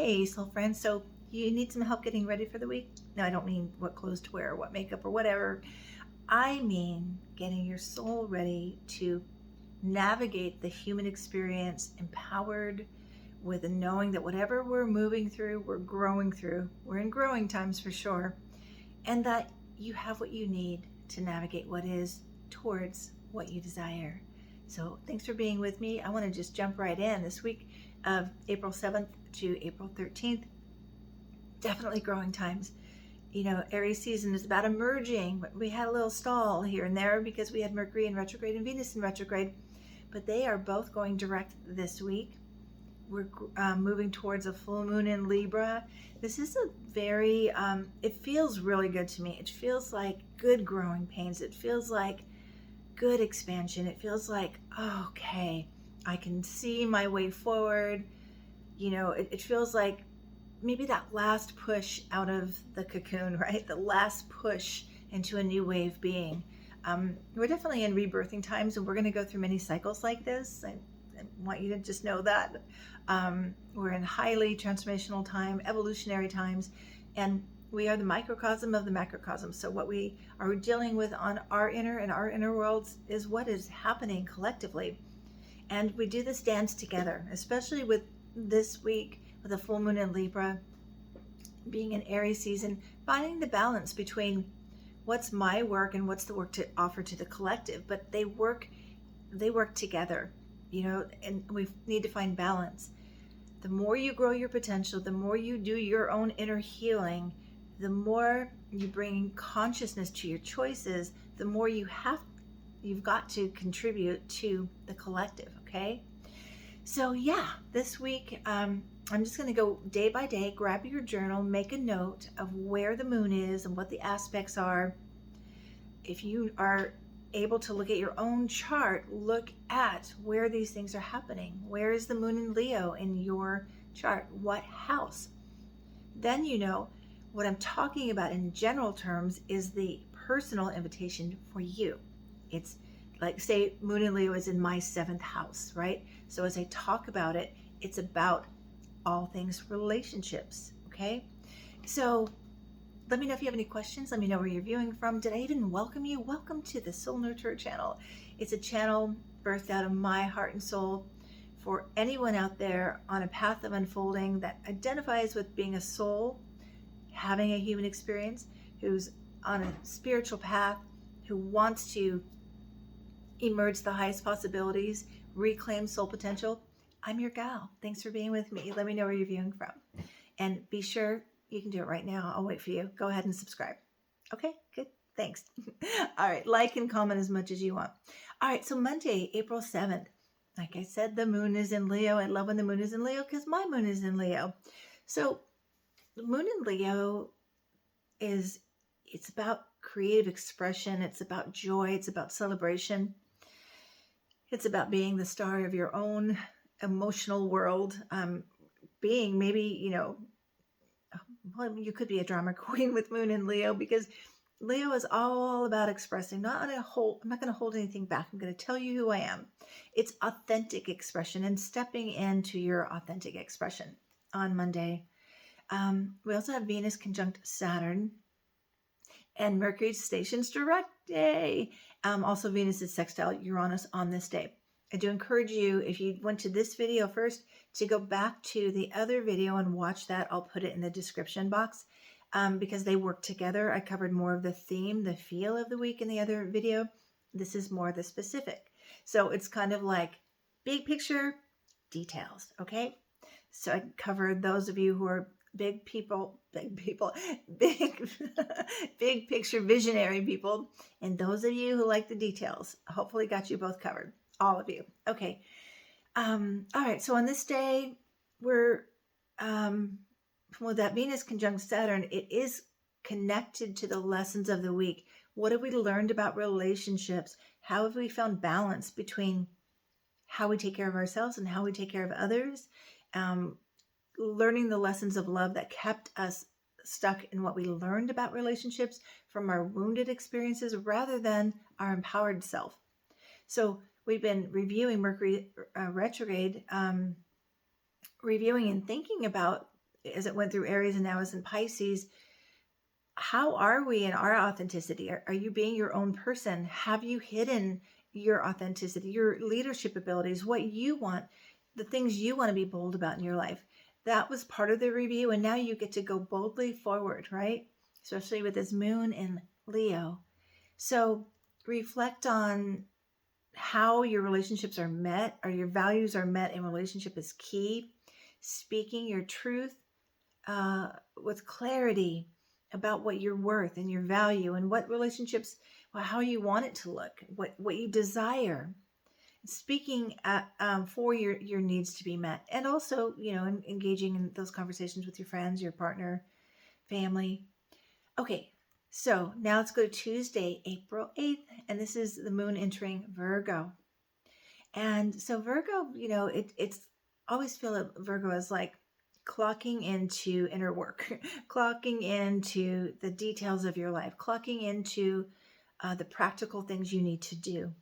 Hey, soul friends. So you need some help getting ready for the week? No, I don't mean what clothes to wear or what makeup or whatever. I mean getting your soul ready to navigate the human experience empowered with the knowing that whatever we're moving through, we're growing through. We're in growing times for sure. And that you have what you need to navigate what is towards what you desire. So thanks for being with me. I want to just jump right in this week of April 7th to April 13th. Definitely growing times. You know, Aries season is about emerging. We had a little stall here and there because we had Mercury in retrograde and Venus in retrograde, but they are both going direct this week. We're moving towards a full moon in Libra. This is a very, it feels really good to me. It feels like good growing pains. It feels like good expansion. It feels like, oh, okay, I can see my way forward. You know, it feels like maybe that last push out of the cocoon, right? The last push into a new way of being. We're definitely in rebirthing times, and we're going to go through many cycles like this. I want you to just know that. We're in highly transformational time, evolutionary times, and we are the microcosm of the macrocosm. So what we are dealing with on our inner worlds is what is happening collectively. And we do this dance together, especially with this week with a full moon in Libra, being an Aries season, finding the balance between what's my work and what's the work to offer to the collective. But they work together, you know, and we need to find balance. The more you grow your potential, the more you do your own inner healing, the more you bring consciousness to your choices, the more you've got to contribute to the collective. Okay, so yeah, this week I'm just going to go day by day. Grab your journal, make a note of where the moon is and what the aspects are. If you are able to look at your own chart, look at where these things are happening. Where is the moon in Leo in your chart? What house? Then you know what I'm talking about in general terms is the personal invitation for you. It's like, say, moon in Leo is in my 7th house, right? So as I talk about it, it's about all things relationships, okay? So let me know if you have any questions. Let me know where you're viewing from. Did I even welcome you? Welcome to the Soul Nurturer channel. It's a channel birthed out of my heart and soul for anyone out there on a path of unfolding that identifies with being a soul, having a human experience, who's on a spiritual path, who wants to emerge the highest possibilities, reclaim soul potential. I'm your gal. Thanks for being with me. Let me know where you're viewing from. And be sure you can do it right now. I'll wait for you. Go ahead and subscribe. Okay, good. Thanks. All right, like and comment as much as you want. All right, so Monday, April 7th. Like I said, the moon is in Leo. I love when the moon is in Leo because my moon is in Leo. So the moon in Leo it's about creative expression. It's about joy. It's about celebration. It's about being the star of your own emotional world. Being maybe, you know, well, you could be a drama queen with moon in Leo because Leo is all about expressing. I'm not going to hold anything back. I'm going to tell you who I am. It's authentic expression and stepping into your authentic expression on Monday. We also have Venus conjunct Saturn and Mercury stations direct day. Also, Venus is sextile Uranus on this day. I do encourage you, if you went to this video first, to go back to the other video and watch that. I'll put it in the description box because they work together. I covered more of the theme, the feel of the week in the other video. This is more the specific. So it's kind of like big picture, details, okay? So I covered those of you who are big picture visionary people, and those of you who like the details. Hopefully got you both covered, all of you. Okay. All right. So on this day, we're with that Venus conjunct Saturn, it is connected to the lessons of the week. What have we learned about relationships? How have we found balance between how we take care of ourselves and how we take care of others? Learning the lessons of love that kept us stuck in what we learned about relationships from our wounded experiences rather than our empowered self. So we've been reviewing Mercury retrograde, reviewing and thinking about as it went through Aries and now is in Pisces, how are we in our authenticity? Are you being your own person? Have you hidden your authenticity, your leadership abilities, what you want, the things you want to be bold about in your life? That was part of the review. And now you get to go boldly forward, right? Especially with this moon in Leo. So reflect on how your relationships are met, or your values are met in relationship is key. Speaking your truth with clarity about what you're worth and your value and what relationships, well, how you want it to look, what you desire. Speaking for your needs to be met, and also, engaging in those conversations with your friends, your partner, family. Okay, so now let's go to Tuesday, April 8th, and this is the moon entering Virgo. And so Virgo, it's always feel that Virgo is like clocking into inner work, clocking into the details of your life, clocking into the practical things you need to do,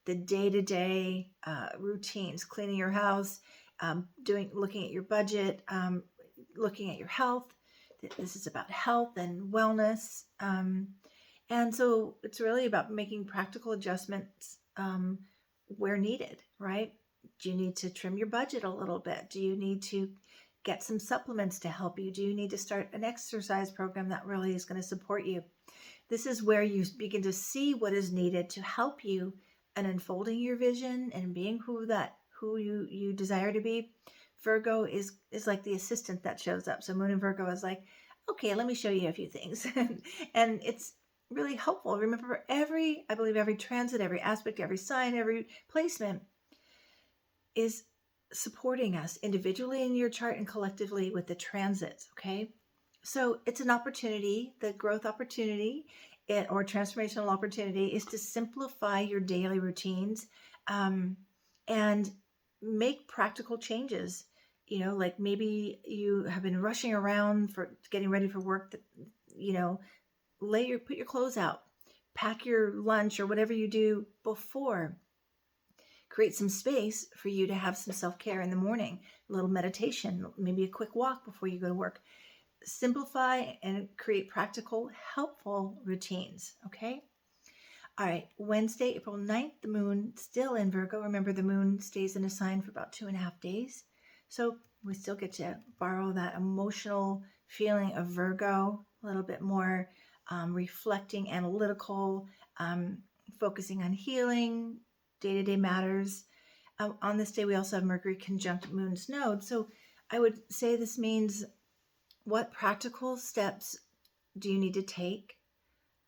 the day-to-day routines, cleaning your house, looking at your budget, looking at your health. This is about health and wellness. And so it's really about making practical adjustments where needed, right? Do you need to trim your budget a little bit? Do you need to get some supplements to help you? Do you need to start an exercise program that really is going to support you? This is where you begin to see what is needed to help you in unfolding your vision and being who you desire to be. Virgo is like the assistant that shows up. So Moon in Virgo is like, okay, let me show you a few things. And it's really helpful. Remember, every transit, every aspect, every sign, every placement is supporting us individually in your chart and collectively with the transits, okay? So it's an opportunity, the growth opportunity or transformational opportunity is to simplify your daily routines and make practical changes. Like maybe you have been rushing around for getting ready for work, put your clothes out, pack your lunch or whatever you do before. Create some space for you to have some self-care in the morning, a little meditation, maybe a quick walk before you go to work. Simplify and create practical, helpful routines, okay? All right, Wednesday, April 9th, the moon still in Virgo. Remember, the moon stays in a sign for about 2.5 days. So we still get to borrow that emotional feeling of Virgo, a little bit more reflecting, analytical, focusing on healing, day-to-day matters. On this day, we also have Mercury conjunct Moon's node. So I would say this means, what practical steps do you need to take?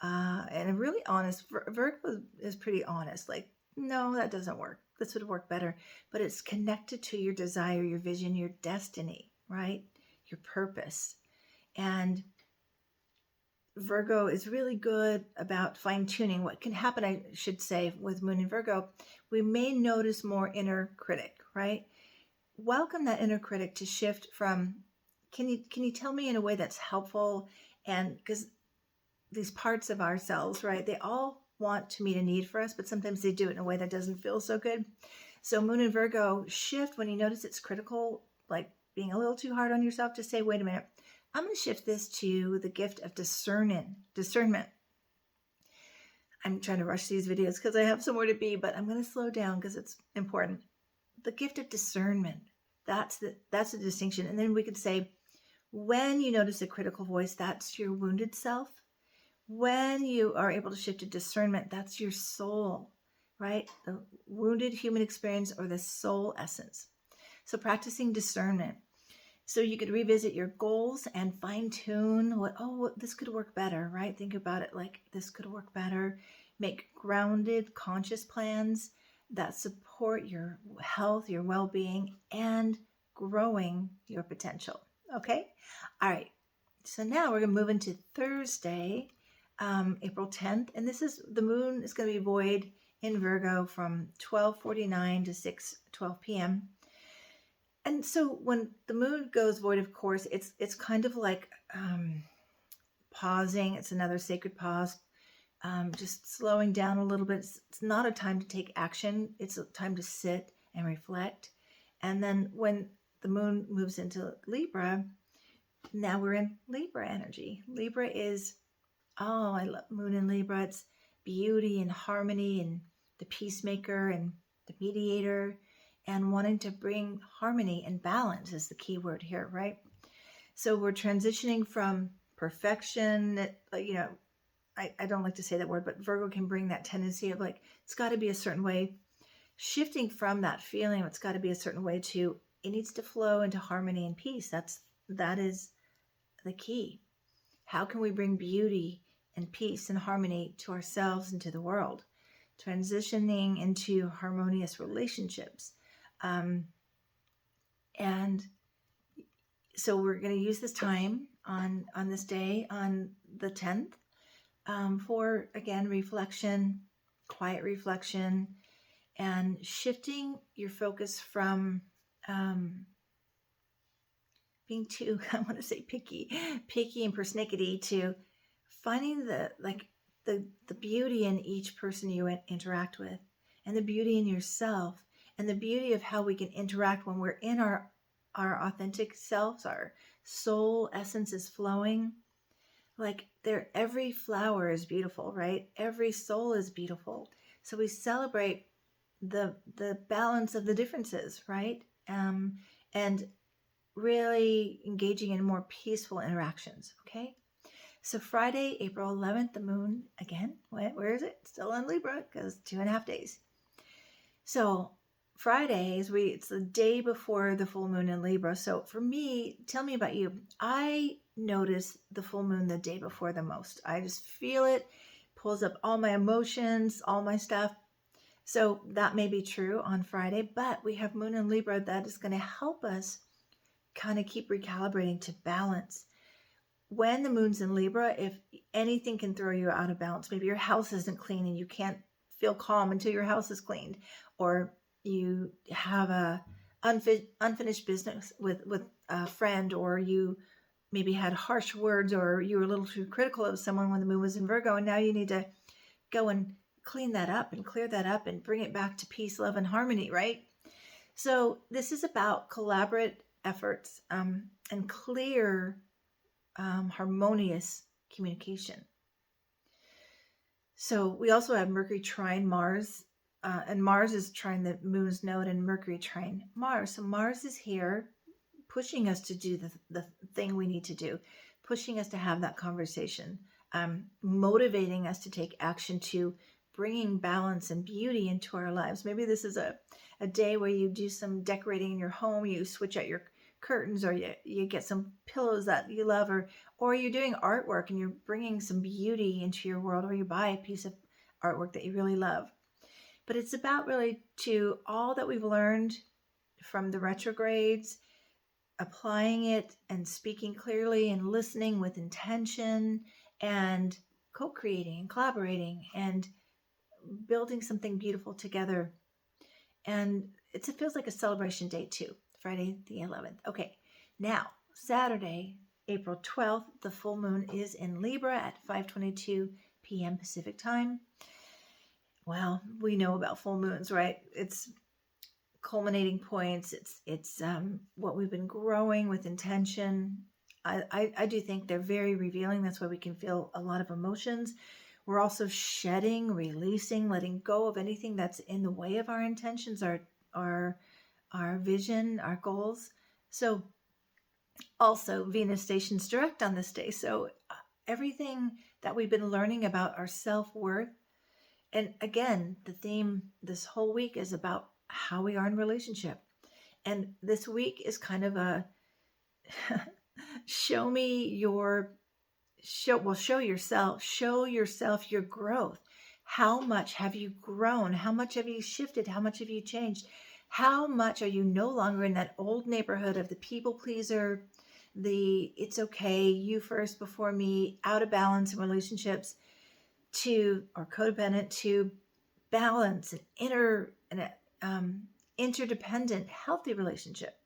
And I'm really honest. Virgo is pretty honest. Like, no, that doesn't work. This would work better. But it's connected to your desire, your vision, your destiny, right? Your purpose. And Virgo is really good about fine-tuning. What can happen, I should say, with Moon in Virgo, we may notice more inner critic, right? Welcome that inner critic to shift from, can you tell me in a way that's helpful? And because these parts of ourselves, right, they all want to meet a need for us, but sometimes they do it in a way that doesn't feel so good. So Moon in Virgo, shift when you notice it's critical, like being a little too hard on yourself, to say, wait a minute, I'm going to shift this to the gift of discernment. I'm trying to rush these videos because I have somewhere to be, but I'm going to slow down because it's important. The gift of discernment. That's the distinction. And then we could say, when you notice a critical voice, that's your wounded self. When you are able to shift to discernment, that's your soul, right? The wounded human experience, or the soul essence. So practicing discernment. So you could revisit your goals and fine tune this could work better, right? Think about it like, this could work better. Make grounded, conscious plans that support your health, your well-being, and growing your potential. Okay? All right. So now we're going to move into Thursday, April 10th. And the moon is going to be void in Virgo from 12:49 to 6:12 p.m. And so when the moon goes void, of course, it's kind of like pausing. It's another sacred pause, just slowing down a little bit. It's not a time to take action. It's a time to sit and reflect. And then when the moon moves into Libra, Now we're in Libra energy. Libra is, oh, I love Moon in Libra. It's beauty and harmony and the peacemaker and the mediator, and wanting to bring harmony and balance is the key word here, right? So we're transitioning from perfection, I don't like to say that word, but Virgo can bring that tendency of like, it's got to be a certain way. Shifting from that feeling, it's got to be a certain way to, it needs to flow into harmony and peace. That is the key. How can we bring beauty and peace and harmony to ourselves and to the world? Transitioning into harmonious relationships. And so we're going to use this time on this day, on the 10th, for, again, reflection, quiet reflection, and shifting your focus from being too, I want to say picky and persnickety, to finding the beauty in each person you interact with, and the beauty in yourself, and the beauty of how we can interact when we're in our authentic selves, our soul essence is flowing. Like every flower is beautiful, right? Every soul is beautiful. So we celebrate the balance of the differences, right? And really engaging in more peaceful interactions, okay? So Friday, April 11th, the moon, again, where is it? Still in Libra, because 2.5 days. So Fridays, it's the day before the full moon in Libra. So for me, tell me about you. I notice the full moon the day before the most. I just feel it, pulls up all my emotions, all my stuff. So that may be true on Friday, but we have moon in Libra that is going to help us kind of keep recalibrating to balance. When the moon's in Libra, if anything can throw you out of balance, maybe your house isn't clean and you can't feel calm until your house is cleaned, or you have a unfinished business with a friend, or you maybe had harsh words, or you were a little too critical of someone when the moon was in Virgo, and now you need to go and clean that up and clear that up and bring it back to peace, love, and harmony, right? So this is about collaborative efforts and clear, harmonious communication. So we also have Mercury trine Mars, and Mars is trine the moon's node, and Mercury trine Mars. So Mars is here pushing us to do the thing we need to do, pushing us to have that conversation, motivating us to take action, to bringing balance and beauty into our lives. Maybe this is a day where you do some decorating in your home, you switch out your curtains, or you get some pillows that you love, or you're doing artwork and you're bringing some beauty into your world, or you buy a piece of artwork that you really love. But it's about really to all that we've learned from the retrogrades, applying it and speaking clearly and listening with intention and co-creating and collaborating and building something beautiful together. And it feels like a celebration day too, Friday the 11th. Okay, now Saturday, April 12th, the full moon is in Libra at 5:22 p.m. Pacific time. Well, we know about full moons, right? It's culminating points. It's what we've been growing with intention. I do think they're very revealing. That's why we can feel a lot of emotions. We're also shedding, releasing, letting go of anything that's in the way of our intentions, our vision, our goals. So also Venus stations direct on this day. So everything that we've been learning about our self-worth. And again, the theme this whole week is about how we are in relationship. And this week is kind of a show yourself your growth. How much have you grown? How much have you shifted? How much have you changed? How much are you no longer in that old neighborhood of the people pleaser, it's okay, you first before me, out of balance in relationships, or codependent, to balance and interdependent, healthy relationship.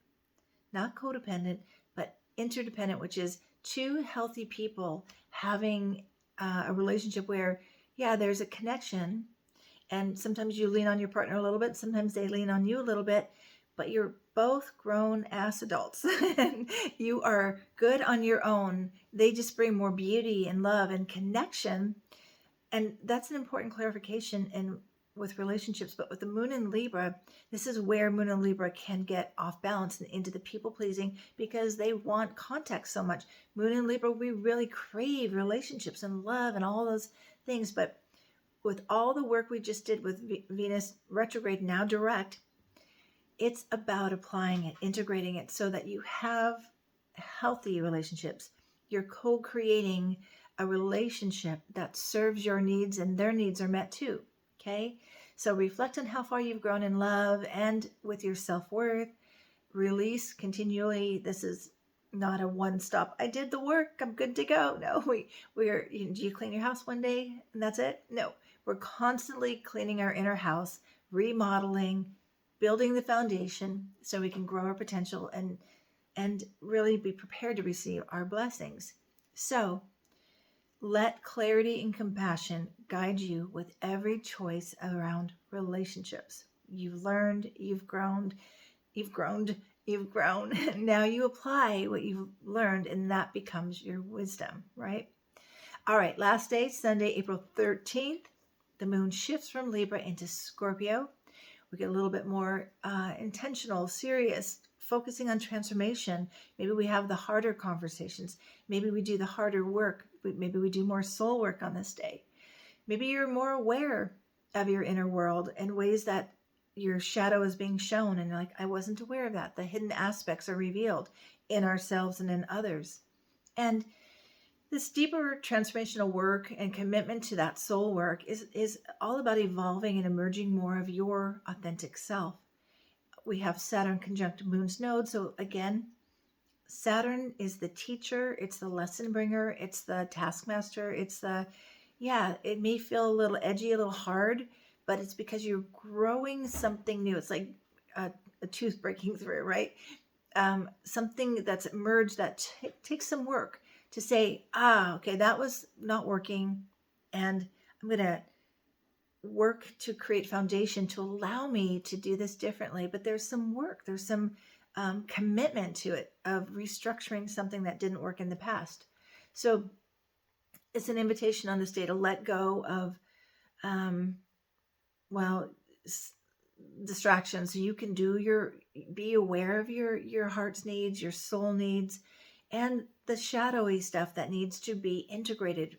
Not codependent, but interdependent, which is two healthy people having a relationship where, there's a connection, and sometimes you lean on your partner a little bit, sometimes they lean on you a little bit, but you're both grown ass adults and you are good on your own. They just bring more beauty and love and connection. And that's an important clarification in with relationships. But with the moon in Libra, this is where moon in Libra can get off balance and into the people pleasing because they want context so much. Moon in Libra, we really crave relationships and love and all those things. But with all the work we just did with Venus retrograde, now direct, it's about applying it, integrating it so that you have healthy relationships. You're co-creating a relationship that serves your needs and their needs are met too. Okay. So reflect on how far you've grown in love and with your self-worth. Release continually. This is not a one-stop. I did the work. I'm good to go. No, do you clean your house one day and that's it? No, we're constantly cleaning our inner house, remodeling, building the foundation so we can grow our potential and really be prepared to receive our blessings. So let clarity and compassion guide you with every choice around relationships. You've learned, you've grown. Now you apply what you've learned, and that becomes your wisdom, right? All right, last day, Sunday, April 13th. The moon shifts from Libra into Scorpio. We get a little bit more intentional, serious, focusing on transformation. Maybe we have the harder conversations. Maybe we do the harder work. Maybe we do more soul work on this day. Maybe you're more aware of your inner world and ways that your shadow is being shown. And you're like, I wasn't aware of that. The hidden aspects are revealed in ourselves and in others. And this deeper transformational work and commitment to that soul work is all about evolving and emerging more of your authentic self. We have Saturn conjunct Moon's node. So again, Saturn is the teacher. It's the lesson bringer. It's the taskmaster. It may feel a little edgy, a little hard, but it's because you're growing something new. It's like a tooth breaking through, right? Something that's emerged that takes some work to say, okay, that was not working. And I'm going to work to create foundation to allow me to do this differently. But there's some work, there's some commitment to it of restructuring something that didn't work in the past. So it's an invitation on this day to let go of, distractions. So you can be aware of your heart's needs, your soul needs, and the shadowy stuff that needs to be integrated,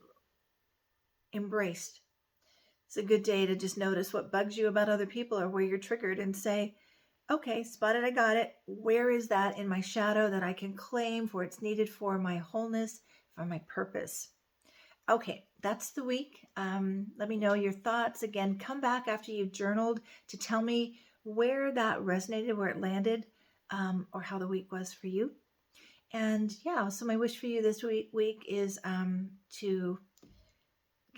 embraced. It's a good day to just notice what bugs you about other people or where you're triggered and say, okay, spotted, I got it. Where is that in my shadow that I can claim for it's needed for my wholeness, for my purpose? Okay, that's the week. Let me know your thoughts. Again, come back after you've journaled to tell me where that resonated, where it landed, or how the week was for you. And so my wish for you this week is to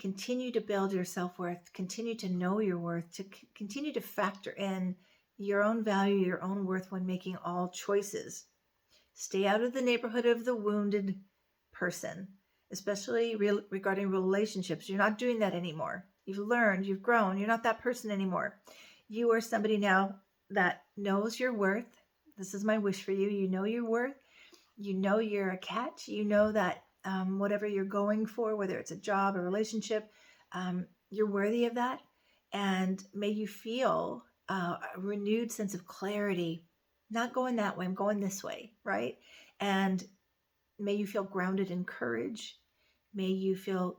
continue to build your self-worth, continue to know your worth, to continue to factor in your own value, your own worth when making all choices. Stay out of the neighborhood of the wounded person, especially regarding relationships. You're not doing that anymore. You've learned, you've grown. You're not that person anymore. You are somebody now that knows your worth. This is my wish for you. You know your worth. You know you're a catch. You know that whatever you're going for, whether it's a job, a relationship, you're worthy of that. And may you feel a renewed sense of clarity, not going that way, I'm going this way, right? And may you feel grounded in courage. May you feel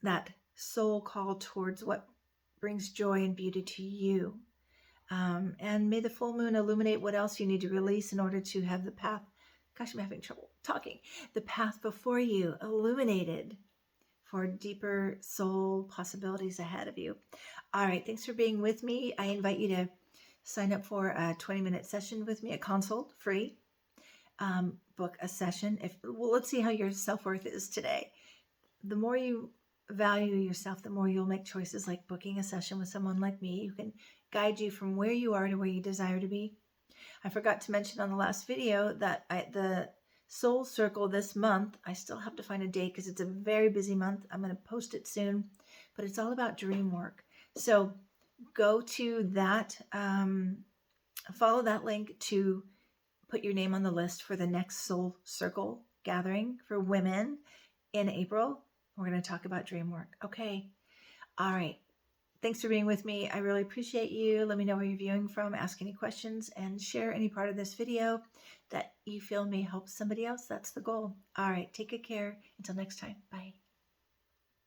that soul call towards what brings joy and beauty to you. And may the full moon illuminate what else you need to release in order to have the path, gosh, I'm having trouble talking, the path before you illuminated for deeper soul possibilities ahead of you. All right, thanks for being with me. I invite you to sign up for a 20-minute session with me, a consult, free. Book a session. Let's see how your self-worth is today. The more you value yourself, the more you'll make choices like booking a session with someone like me who can guide you from where you are to where you desire to be. I forgot to mention on the last video that the Soul Circle this month, I still have to find a date because it's a very busy month. I'm going to post it soon, but it's all about dream work. So go to that follow that link to put your name on the list for the next Soul Circle gathering for women in April. We're going to talk about dream work. Okay. All right. Thanks for being with me. I really appreciate you. Let me know where you're viewing from, ask any questions, and share any part of this video that you feel may help somebody else. That's the goal. All right. Take good care. Until next time. Bye.